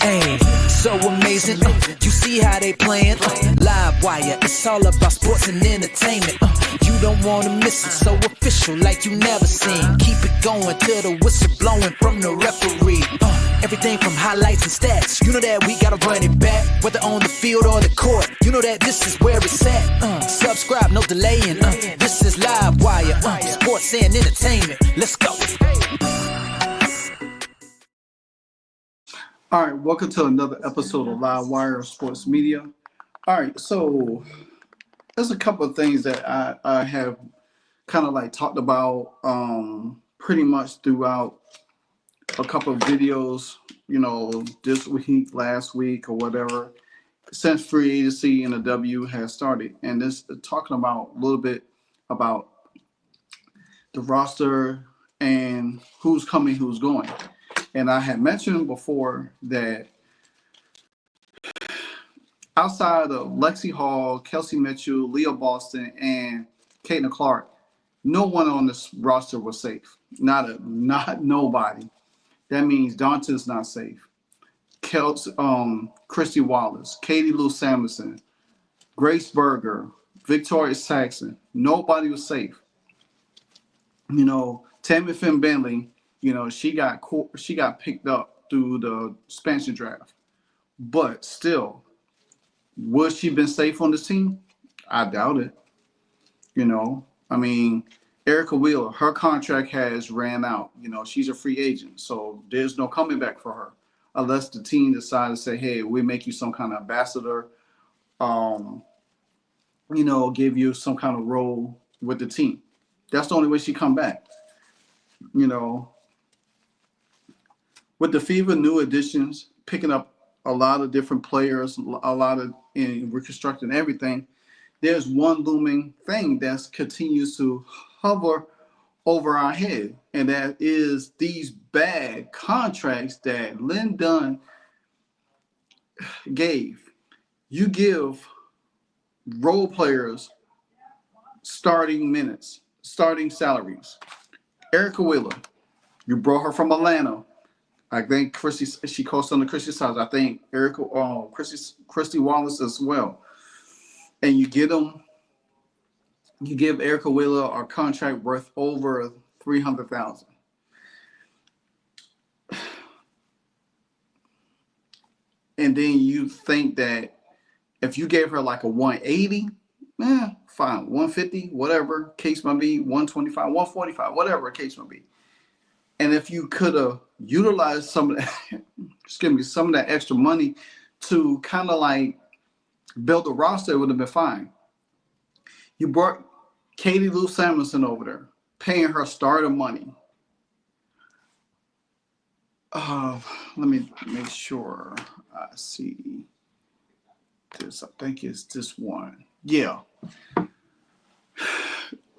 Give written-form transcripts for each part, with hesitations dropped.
Hey, so amazing. You see how they playing? Live wire, it's all about sports and entertainment. You don't wanna miss it, so official like you never seen. Keep it going till the whistle blowing from the referee. Everything from highlights and stats. You know that we gotta run it back, whether on the field or the court. You know that this is where it's at. Subscribe, no delaying. This is Live Wire, sports and entertainment. Let's go. All right, welcome to another episode of Live Wire Sports Media. All right, so there's a couple of things that I have kind of like talked about pretty much throughout a couple of videos, you know, this week, last week, or whatever, since free agency in the W has started. And this talking about a little bit about the roster and who's coming, who's going. And I had mentioned before that outside of Lexi Hall, Kelsey Mitchell, Leah Boston, and Caitlin Clark, no one on this roster was safe. Not nobody. That means Dante's not safe. Christy Wallace, Katie Lou Samuelson, Grace Berger, Victoria Saxon. Nobody was safe. You know, Tammy Finn Bentley, you know, she got picked up through the expansion draft. But still, would she been safe on this team? I doubt it. You know, I mean, Erica Wheeler, her contract has ran out. You know, she's a free agent, so there's no coming back for her unless the team decides to say, hey, we make you some kind of ambassador, you know, give you some kind of role with the team. That's the only way she come back. You know, with the Fever new additions, picking up a lot of different players, a lot of in reconstructing everything, there's one looming thing that continues to hover over our head, and that is these bad contracts that Lynn Dunn gave. You give role players starting minutes, starting salaries. Erica Wheeler, you brought her from Atlanta. I think she coached on the Christian side. I think Christy Wallace as well. And you give Erica Wheeler a contract worth over $300,000. And then you think that if you gave her like a 180, fine, 150, whatever case might be, 125, 145, whatever case might be. And if you could have utilized some of that, some of that extra money to kind of like build a roster, it would have been fine. You brought Katie Lou Samuelson over there, paying her starter money. Let me make sure I see this. I think it's this one. Yeah.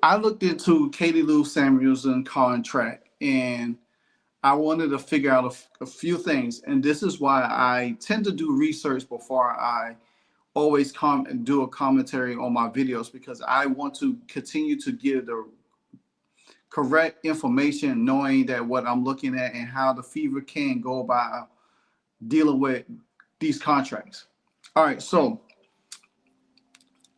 I looked into Katie Lou Samuelson contract, and I wanted to figure out a few things. And this is why I tend to do research before I always come and do a commentary on my videos, because I want to continue to give the correct information, knowing that what I'm looking at and how the Fever can go about dealing with these contracts. All right, so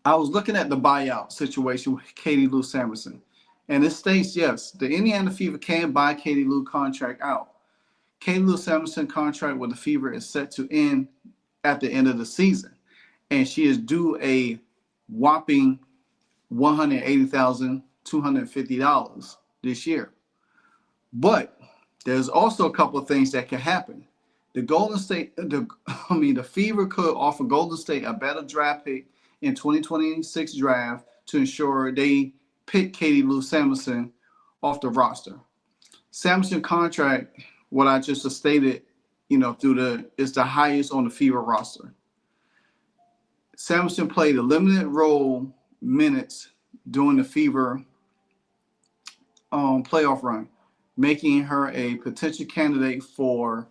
I was looking at the buyout situation with Katie Lou Samuelson, and it states, yes, the Indiana Fever can buy Katie Lou contract out. Katie Lou Samuelson contract with the Fever is set to end at the end of the season, and she is due a whopping $180,250 this year. But there's also a couple of things that can happen. The Fever could offer Golden State a better draft pick in 2026 draft to ensure they pick Katie Lou Samuelson off the roster. Samuelson contract, what I just stated, you know, is the highest on the Fever roster. Samuelson played a limited role minutes during the Fever playoff run, making her a potential candidate for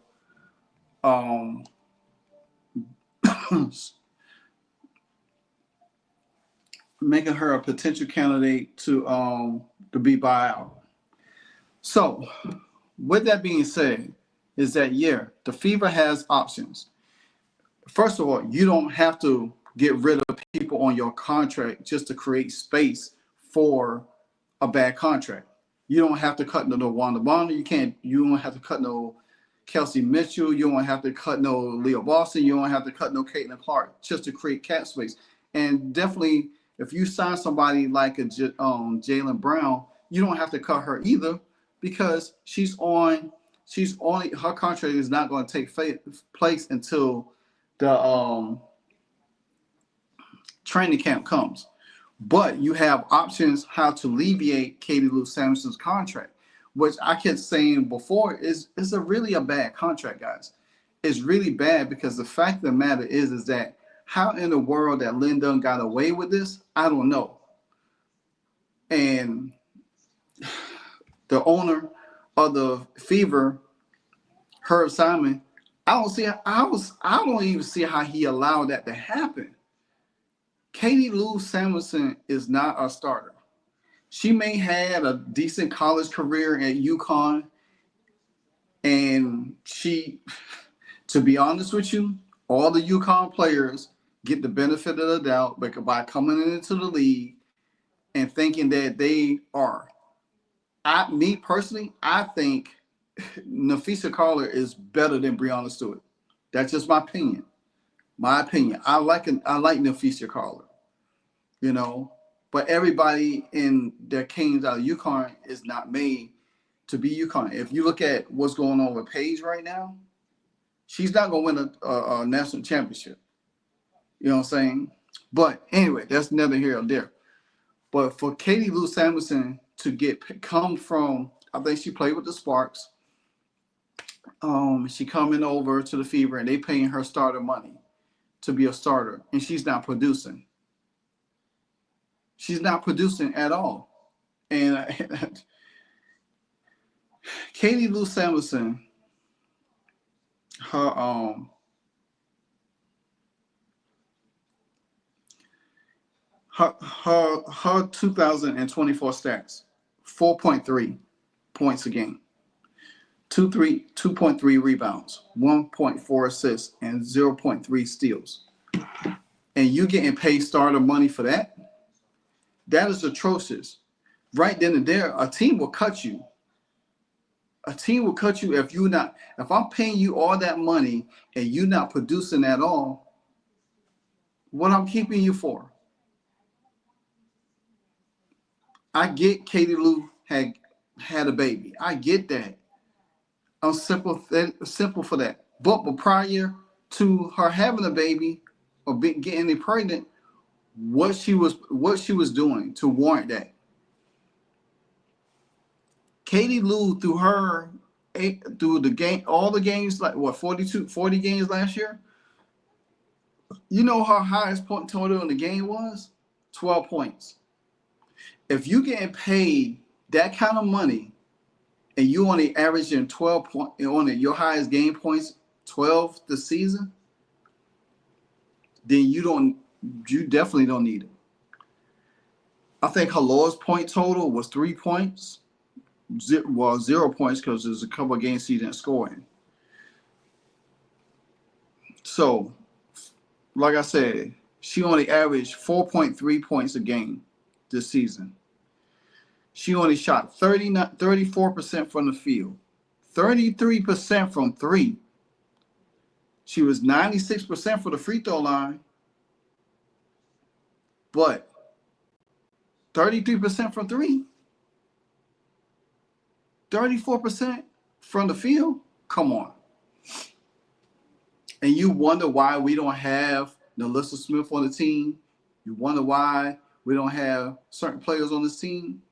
making her a potential candidate to be buyout. So, with that being said, is that, yeah, the Fever has options. First of all, you don't have to get rid of people on your contract just to create space for a bad contract. You don't have to cut no Wanda Bonner. You don't have to cut no Kelsey Mitchell. You don't have to cut no Leo Boston. You don't have to cut no Caitlin Clark just to create cap space. And definitely, if you sign somebody like a Jaylen Brown, you don't have to cut her either, because she's only, her contract is not going to take place until the training camp comes. But you have options how to alleviate Katie Lou Samuelson's contract, which I kept saying before is a really a bad contract, guys. It's really bad, because the fact of the matter is that how in the world that Lynn Dunn got away with this, I don't know. And the owner of the Fever, Herb Simon, I don't even see how he allowed that to happen. Katie Lou Samuelson is not a starter. She may have a decent college career at UConn, and she, to be honest with you, all the UConn players get the benefit of the doubt by coming into the league and thinking that they are. Me personally, I think Nafisa Carter is better than Breonna Stewart. That's just my opinion. I like Nafisa Carter, you know, but everybody in that came out of UConn is not made to be UConn. If you look at what's going on with Paige right now, she's not going to win a national championship. You know what I'm saying? But anyway, that's neither here nor there. But for Katie Lou Samuelson to come from, I think she played with the Sparks. She coming over to the Fever, and they paying her starter money to be a starter, and she's not producing. She's not producing at all. And Katie Lou Samuelson, her 2024 stats: 4.3 points a game, 2.3 rebounds, 1.4 assists, and 0.3 steals. And you getting paid starter money for that? That is atrocious. Right then and there, a team will cut you. A team will cut you if I'm paying you all that money and you're not producing at all. What I'm keeping you for? I get Katie Lou had a baby. I get that. I'm simple for that. But prior to her having a baby or getting pregnant, what she was doing to warrant that. Katie Lou through the game, all the games, like what, 40 games last year. You know her highest point total in the game was 12 points. If you getting paid that kind of money and you only averaging 12 points, your highest game points 12 this season, then you definitely don't need it. I think her lowest point total was 3 points. 0 points because there's a couple of games she didn't score in. So, like I said, she only averaged 4.3 points a game this season. She only shot 34% from the field, 33% from three. She was 96% for the free throw line, but 33% from three, 34% from the field. Come on. And you wonder why we don't have Nalissa Smith on the team. You wonder why we don't have certain players on this team.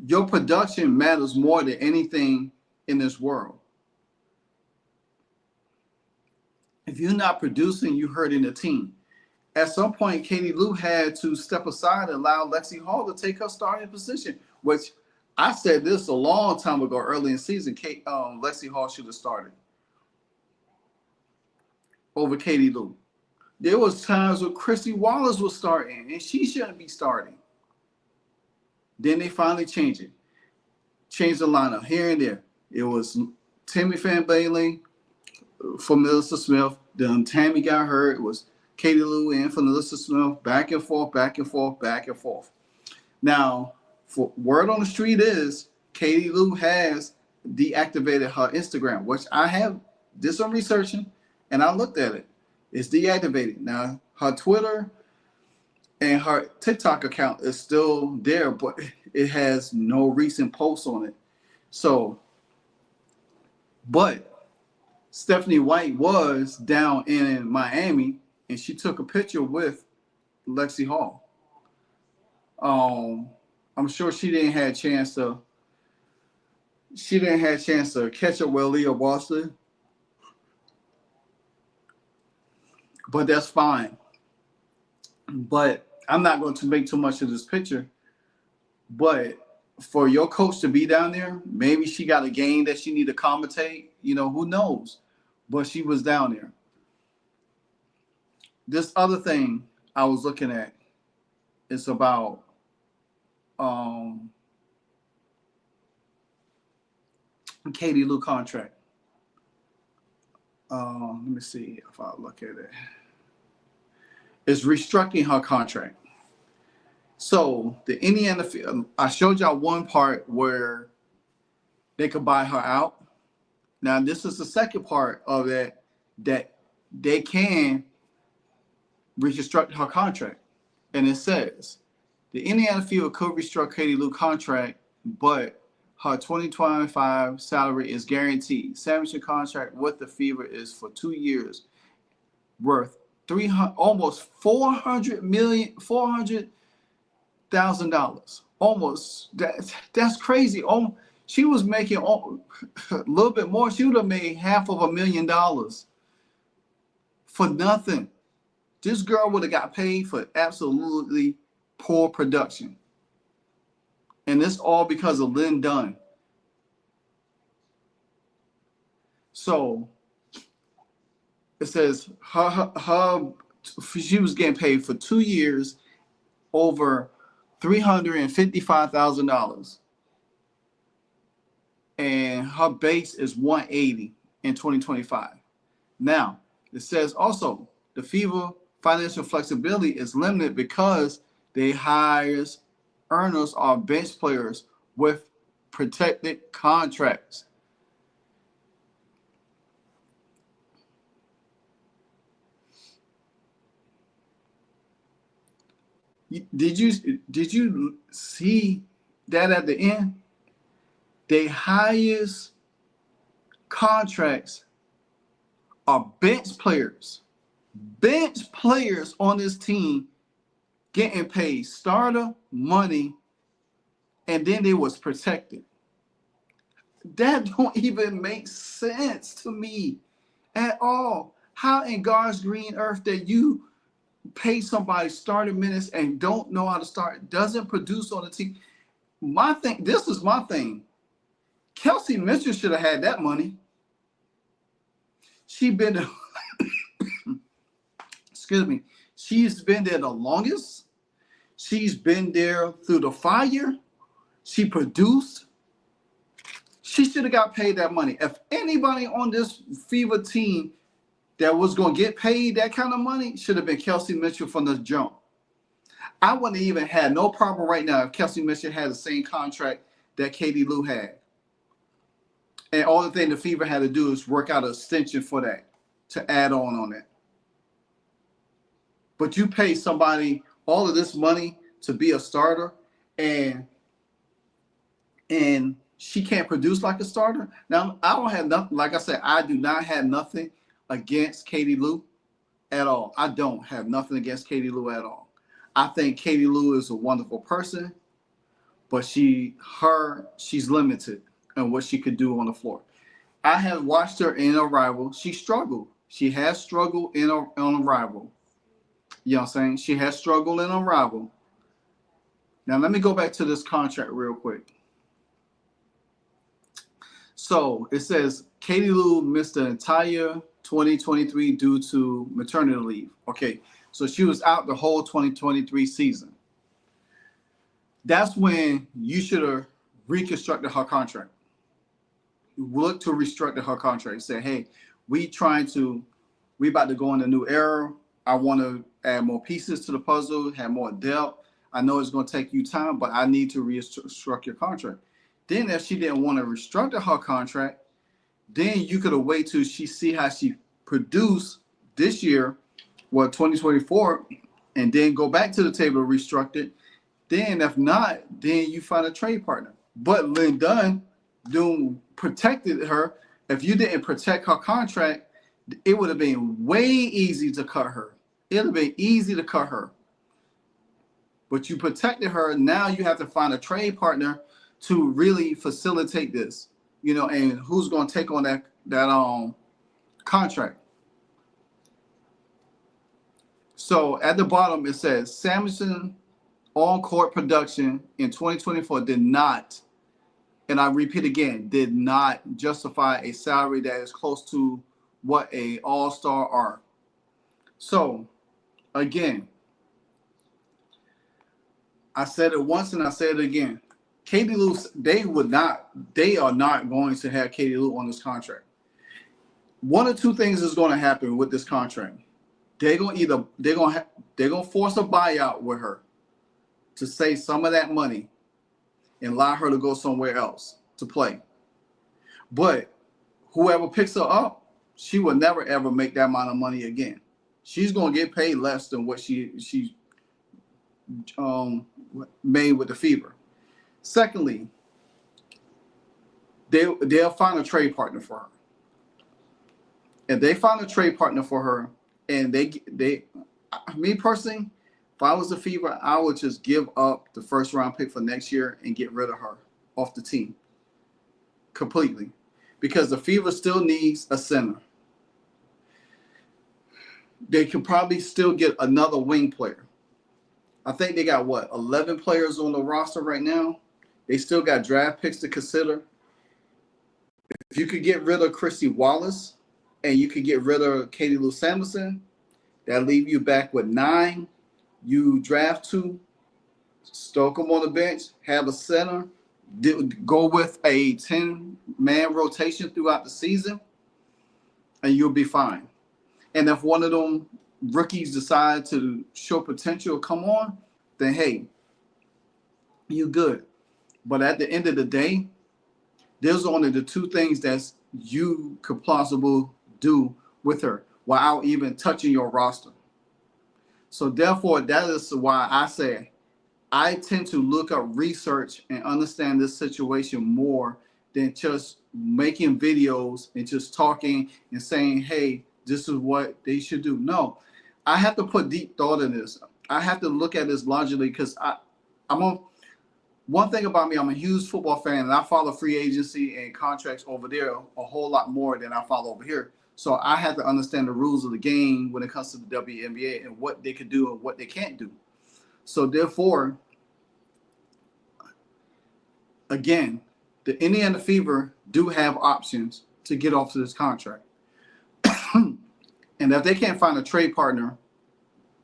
Your production matters more than anything in this world. If you're not producing, you're hurting the team. At some point, Katie Lou had to step aside and allow Lexi Hall to take her starting position, which I said this a long time ago, early in the season. Lexi Hall should have started over Katie Lou. There was times where Christy Wallace was starting, and she shouldn't be starting. Then they finally changed the lineup here and there. It was Tammy Fan Bailey for Melissa Smith. Then Tammy got hurt. It was Katie Lou in for Melissa Smith. Back and forth, back and forth, back and forth. Now, for word on the street is Katie Lou has deactivated her Instagram, which I have did some researching and I looked at it. It's deactivated. Now, her Twitter and her TikTok account is still there, but it has no recent posts on it. So, but Stephanie White was down in Miami and she took a picture with Lexi Hall. I'm sure she didn't have a chance to catch up with Leah Boston. But that's fine. But I'm not going to make too much of this picture. But for your coach to be down there, maybe she got a game that she need to commentate. You know, who knows? But she was down there. This other thing I was looking at is about Katie Lou contract. Let me see if I look at it. It's restructuring her contract. So the Indiana, I showed y'all one part where they could buy her out. Now this is the second part of that they can reconstruct her contract, and it says the Indiana Fever could restructure Katie Lou contract, but her 2025 salary is guaranteed. Samuelson contract with the Fever is for 2 years, worth almost $400,000. Almost that's crazy. She was making a little bit more. She would have made $500,000 for nothing. This girl would have got paid for absolutely poor production. And this all because of Lynn Dunn. So it says she was getting paid for 2 years over $355,000. And her base is $180 in 2025. Now, it says also the Fever financial flexibility is limited because they hires earners are bench players with protected contracts. Did you see that at the end? They highest contracts are bench players. Bench players on this team getting paid starter money, and then they was protected. That don't even make sense to me at all. How in God's green earth that you pay somebody starter minutes and don't know how to start, doesn't produce on the team? This is my thing. Kelsey Mitchell should have had that money. She's been there the longest. She's been there through the fire. She produced. She should have got paid that money. If anybody on this Fever team that was going to get paid that kind of money, should have been Kelsey Mitchell from the jump. I wouldn't have even had no problem right now if Kelsey Mitchell had the same contract that Katie Lou had. And all the thing the Fever had to do is work out an extension for that to add on that. But you pay somebody all of this money to be a starter, and she can't produce like a starter. Now, I don't have nothing. Like I said, I do not have nothing against Katie Lou at all. I don't have nothing against Katie Lou at all. I think Katie Lou is a wonderful person, but she's limited in what she could do on the floor. I have watched her in Arrival. She struggled. She has struggled on Arrival. You know what I'm saying? She has struggled in Arrival. Now, let me go back to this contract real quick. So, it says Katie Lou missed the entire 2023 due to maternity leave. Okay, so she was out the whole 2023 season. That's when you should have reconstructed her contract. look to restructure her contract. Say, hey, we about to go in a new era. I want to add more pieces to the puzzle, have more depth. I know it's going to take you time, but I need to restructure your contract. Then if she didn't want to restructure her contract, then you could have waited till she see how she produced this year, 2024, and then go back to the table to restructure it. Then if not, then you find a trade partner. But Lynn Dunn protected her. If you didn't protect her contract, it would have been way easy to cut her. It would have been easy to cut her. But you protected her. Now you have to find a trade partner to really facilitate this, and who's going to take on that contract. So at the bottom, it says Samuelson on-court production in 2024 did not, and I repeat again, did not justify a salary that is close to what a all-star are. So again, I said it once and I said it again. Katie Lou, they are not going to have Katie Lou on this contract. One of two things is going to happen with this contract. They're gonna force a buyout with her to save some of that money and allow her to go somewhere else to play. But whoever picks her up, she will never ever make that amount of money again. She's gonna get paid less than what she made with the Fever. Secondly, they'll find a trade partner for her. If they find a trade partner for her, and me personally, if I was the Fever, I would just give up the first round pick for next year and get rid of her off the team completely, because the Fever still needs a center. They could probably still get another wing player. I think they got 11 players on the roster right now. They still got draft picks to consider. If you could get rid of Christy Wallace and you could get rid of Katie Lou Samuelson, that leave you back with 9. You draft 2, stoke them on the bench, have a center, go with a 10-man rotation throughout the season, and you'll be fine. And if one of them rookies decide to show potential, come on, then hey, you good. But at the end of the day, there's only the 2 things that you could possibly do with her without even touching your roster. So therefore, that is why I say I tend to look up research and understand this situation more than just making videos and just talking and saying, hey, this is what they should do. No, I have to put deep thought in this. I have to look at this logically, because one thing about me, I'm a huge football fan, and I follow free agency and contracts over there a whole lot more than I follow over here. So I have to understand the rules of the game when it comes to the WNBA and what they can do and what they can't do. So therefore, again, the Indiana Fever do have options to get off of this contract. And if they can't find a trade partner,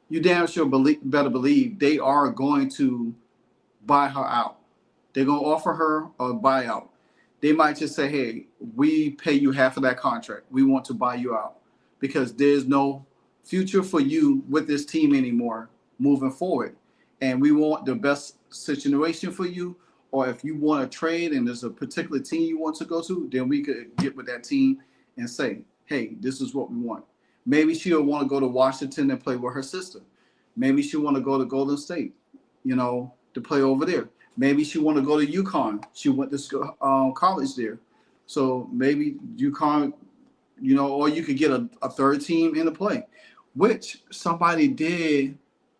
you damn sure better believe they are going to buy her out. They're going to offer her a buyout. They might just say, hey, we pay you half of that contract. We want to buy you out because there's no future for you with this team anymore moving forward. And we want the best situation for you. Or if you want to trade and there's a particular team you want to go to, then we could get with that team and say, hey, this is what we want. Maybe she'll want to go to Washington and play with her sister. Maybe she'll want to go to Golden State, to play over there. Maybe she want to go to UConn. She went to school, college there. So maybe UConn, or you could get a third team in the play, which somebody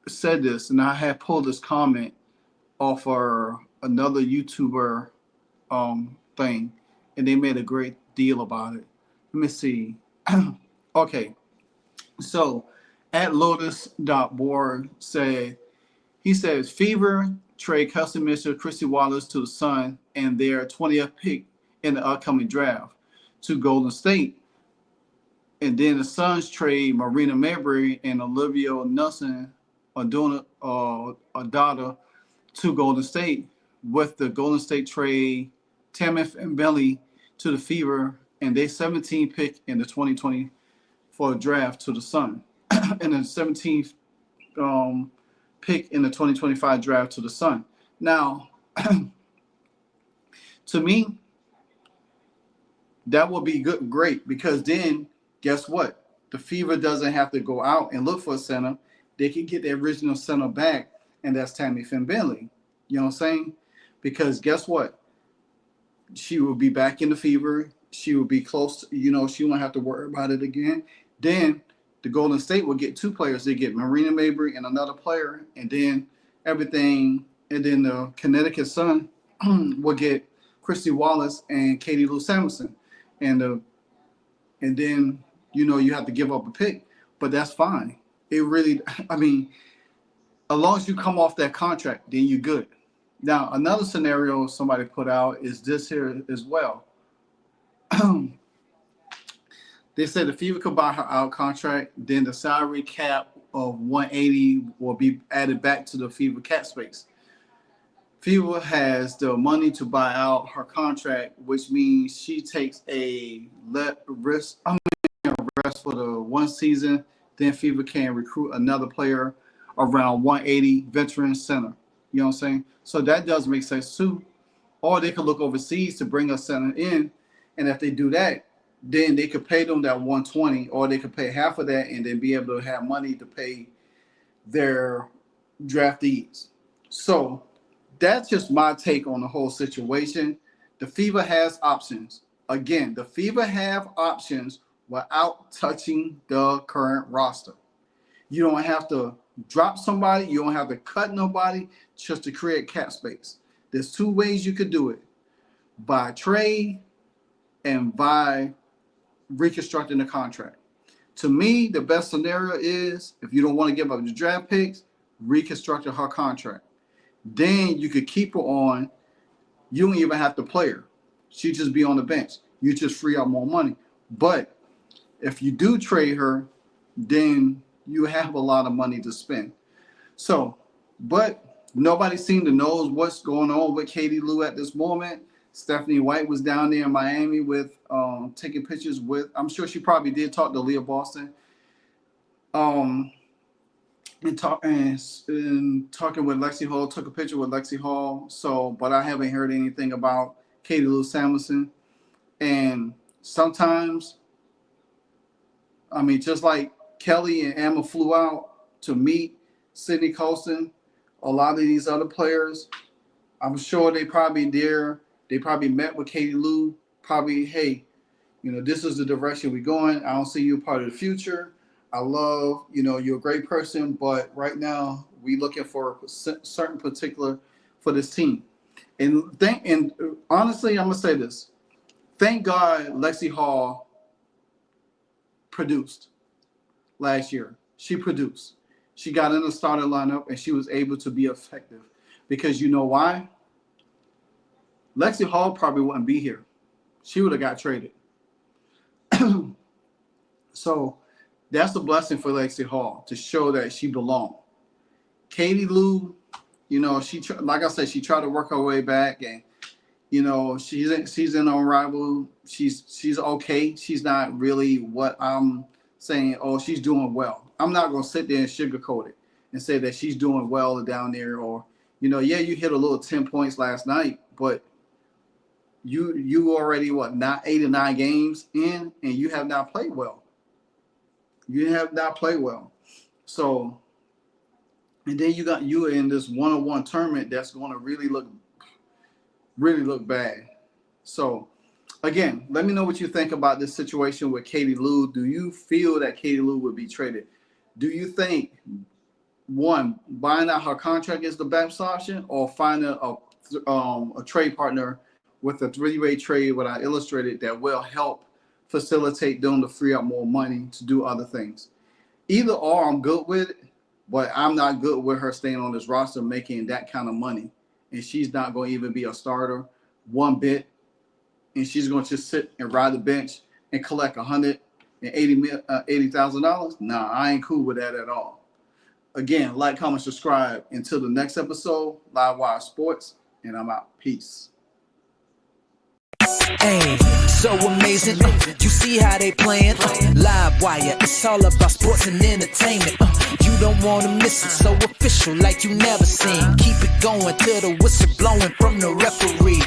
said this, and I had pulled this comment off another YouTuber thing, and they made a great deal about it. Let me see. Okay. So at Lotus.board he says Fever trade custom Mr. Christy Wallace to the Sun and their 20th pick in the upcoming draft to Golden State. And then the Suns trade Marina Mayberry and Olivia Nelson Adada to Golden State, with the Golden State trade Tammy Mbele to the Fever, and they 17 pick in the 2024 draft to the Sun, and the 17th pick in the 2025 draft to the Sun. Now, to me, that would be great, because then guess what? The Fever doesn't have to go out and look for a center. They can get the original center back, and that's Tammy Finbentley. You know what I'm saying? Because guess what? She will be back in the Fever. She will be close to, she won't have to worry about it again. Then the Golden State will get two players. They get Marina Mabrey and another player, and then everything. And then the Connecticut Sun will get Christy Wallace and Katie Lou Samuelson. And then, you have to give up a pick, but that's fine. It really, as long as you come off that contract, then you're good. Now, another scenario somebody put out is this here as well. They said the Fever could buy her out contract, then the salary cap of 180 will be added back to the Fever cap space. Fever has the money to buy out her contract, which means she takes a rest for the one season. Then Fever can recruit another player around 180 veteran center. You know what I'm saying? So that does make sense too. Or they could look overseas to bring a center in, and if they do that, then they could pay them that 120, or they could pay half of that and then be able to have money to pay their draftees. So that's just my take on the whole situation. The Fever has options. Again, the Fever have options without touching the current roster. You don't have to drop somebody. You don't have to cut nobody just to create cap space. There's two ways you could do it: by trade and by reconstructing the contract. To me, the best scenario is, if you don't want to give up the draft picks, reconstruct her contract. Then you could keep her on. You don't even have to play her. She just be on the bench. You just free up more money. But if you do trade her, then you have a lot of money to spend. So, but nobody seemed to know what's going on with Katie Lou at this moment. Stephanie White was down there in Miami with taking pictures with, I'm sure she probably did talk to Leah Boston. And talking with Lexi Hall, took a picture with Lexi Hall. So, but I haven't heard anything about Katie Lou Samuelson. And sometimes, just like Kelly and Emma flew out to meet Sydney Colston, a lot of these other players, I'm sure they probably met with Katie Lou, probably, hey, this is the direction we're going. I don't see you part of the future. I love, you're a great person, but right now we looking for a certain particular for this team. And honestly, I'm gonna say this: thank God Lexi Hall produced last year. She produced. She got in the starting lineup and she was able to be effective. Because you know why? Lexi Hall probably wouldn't be here. She would have got traded. So that's a blessing for Lexi Hall to show that she belonged. Katie Lou, like I said, she tried to work her way back, and she's in Unrivaled. She's okay. She's not really what I'm saying. Oh, she's doing well. I'm not gonna sit there and sugarcoat it and say that she's doing well down there, or you hit a little 10 points last night, but you already not 8 or 9 games in, and you have not played well. You have not played well. So, and then you in this one-on-one tournament that's going to really look bad. So, again, let me know what you think about this situation with Katie Lou. Do you feel that Katie Lou would be traded? Do you think, one, buying out her contract is the best option, or finding a trade partner with a 3-way trade, what I illustrated, that will help facilitate them to free up more money to do other things? Either or, I'm good with it, but I'm not good with her staying on this roster making that kind of money. And she's not going to even be a starter one bit. And she's going to just sit and ride the bench and collect $180,000. Nah, I ain't cool with that at all. Again, like, comment, subscribe. Until the next episode, Live Wire Sports, and I'm out. Peace. Hey, so amazing. You see how they playing? Live wire, it's all about sports and entertainment. You don't wanna miss it, so official like you never seen. Keep it going till the whistle blowing from the referee.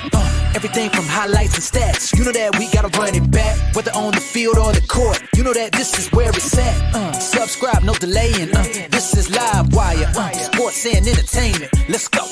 Everything from highlights and stats. You know that we gotta run it back, whether on the field or the court. You know that this is where it's at. Subscribe, no delaying. This is Live Wire, sports and entertainment. Let's go.